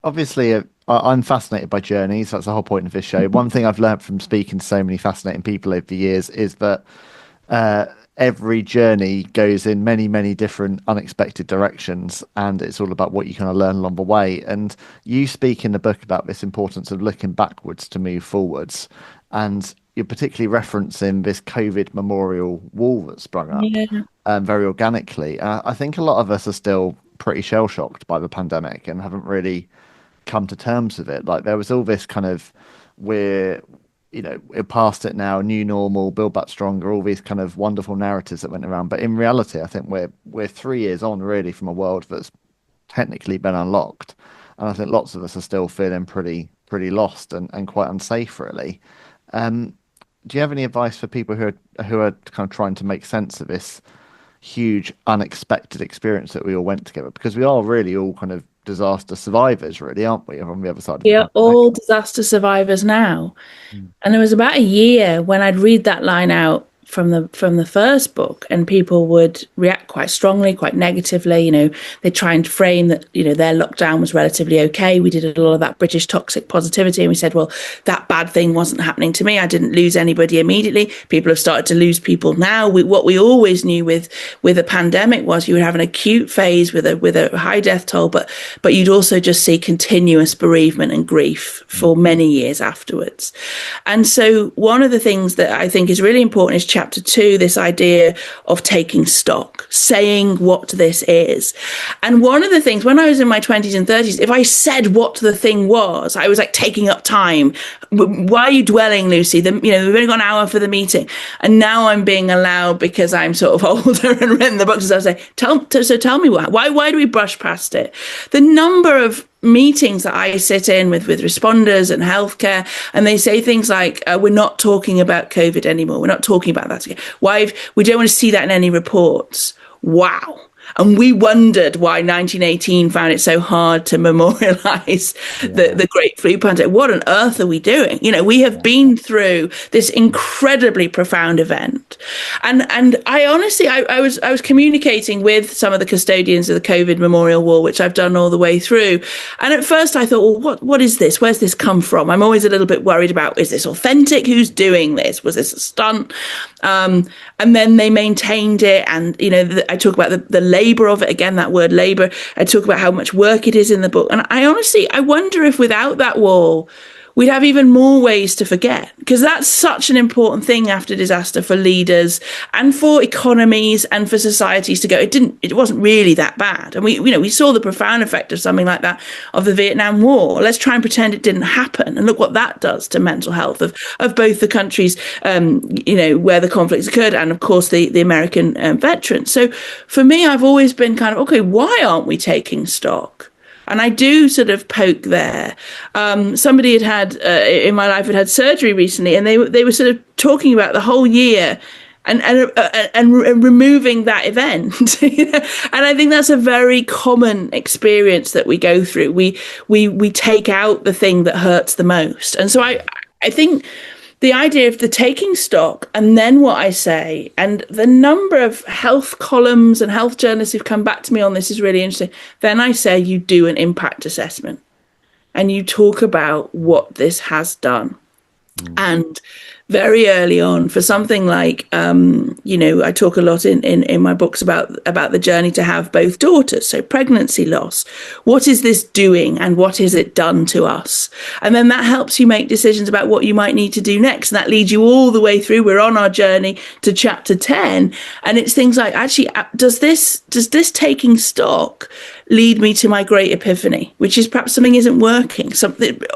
Obviously, I'm fascinated by journeys. That's the whole point of this show. One thing I've learned from speaking to so many fascinating people over the years is that uh, every journey goes in many, many different unexpected directions, and it's all about what you kind of learn along the way. And you speak in the book about this importance of looking backwards to move forwards, and you're particularly referencing this COVID memorial wall that sprung up Yeah. very organically. I think a lot of us are still pretty shell shocked by the pandemic and haven't really come to terms with it. Like there was all this kind of we're we're past it now, new normal, build back stronger, all these kind of wonderful narratives that went around. But in reality, I think we're 3 years on really from a world that's technically been unlocked. And I think lots of us are still feeling pretty lost and quite unsafe really. Um, do you have any advice for people who are kind of trying to make sense of this huge unexpected experience that we all went together? Because we are really all kind of disaster survivors, really, aren't we, on the other side of the We are pandemic? all disaster survivors now. Mm. And there was about a year when I'd read that line out from the first book, and people would react quite strongly, quite negatively. They try and frame that their lockdown was relatively okay. We did a lot of that British toxic positivity, and we said, well, that bad thing wasn't happening to me. I didn't lose anybody immediately. People have started to lose people now. What we always knew with a pandemic was you would have an acute phase with a high death toll, but you'd also just see continuous bereavement and grief for many years afterwards. And so one of the things that I think is really important is chapter 2, this idea of taking stock, saying what this is. And one of the things, when I was in my 20s and 30s, if I said what the thing was, I was like taking up time. Why are you dwelling, Lucy? We've only got an hour for the meeting. And now I'm being allowed, because I'm sort of older and written the books, and so I say, tell me why do we brush past it? The number of meetings that I sit in with responders and healthcare, and they say things like, we're not talking about COVID anymore. We're not talking about that again. We don't want to see that in any reports. Wow. And we wondered why 1918 found it so hard to memorialize Yeah, the Great Flu pandemic. What on earth are we doing? We have yeah, been through this incredibly profound event. And I honestly, I was communicating with some of the custodians of the COVID Memorial Wall, which I've done all the way through. And at first I thought, well, what is this? Where's this come from? I'm always a little bit worried about, is this authentic? Who's doing this? Was this a stunt? And then they maintained it. And, I talk about the labor of it. Again, that word labor. I talk about how much work it is in the book. And I wonder if without that wall, we'd have even more ways to forget, because that's such an important thing after disaster for leaders and for economies and for societies to go, it wasn't really that bad. And we saw the profound effect of something like that of the Vietnam War. Let's try and pretend it didn't happen. And look what that does to mental health of both the countries, where the conflicts occurred, and of course the American veterans. So for me, I've always been kind of, okay, why aren't we taking stock? And I do sort of poke there. Somebody had in my life had surgery recently, and they were sort of talking about the whole year and removing that event. And I think that's a very common experience that we go through. We take out the thing that hurts the most, and so I think the idea of the taking stock, and then what I say, and the number of health columns and health journalists who've come back to me on this is really interesting. Then I say you do an impact assessment and you talk about what this has done. mm, And very early on, for something like, I talk a lot in my books about the journey to have both daughters, so pregnancy loss. What is this doing, and what has it done to us? And then that helps you make decisions about what you might need to do next. And that leads you all the way through. We're on our journey to chapter 10. And it's things like, actually, does this taking stock lead me to my great epiphany, which is perhaps something isn't working.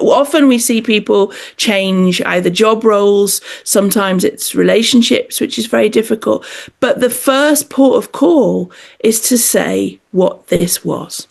Often we see people change either job roles, sometimes it's relationships, which is very difficult. But the first port of call is to say what this was.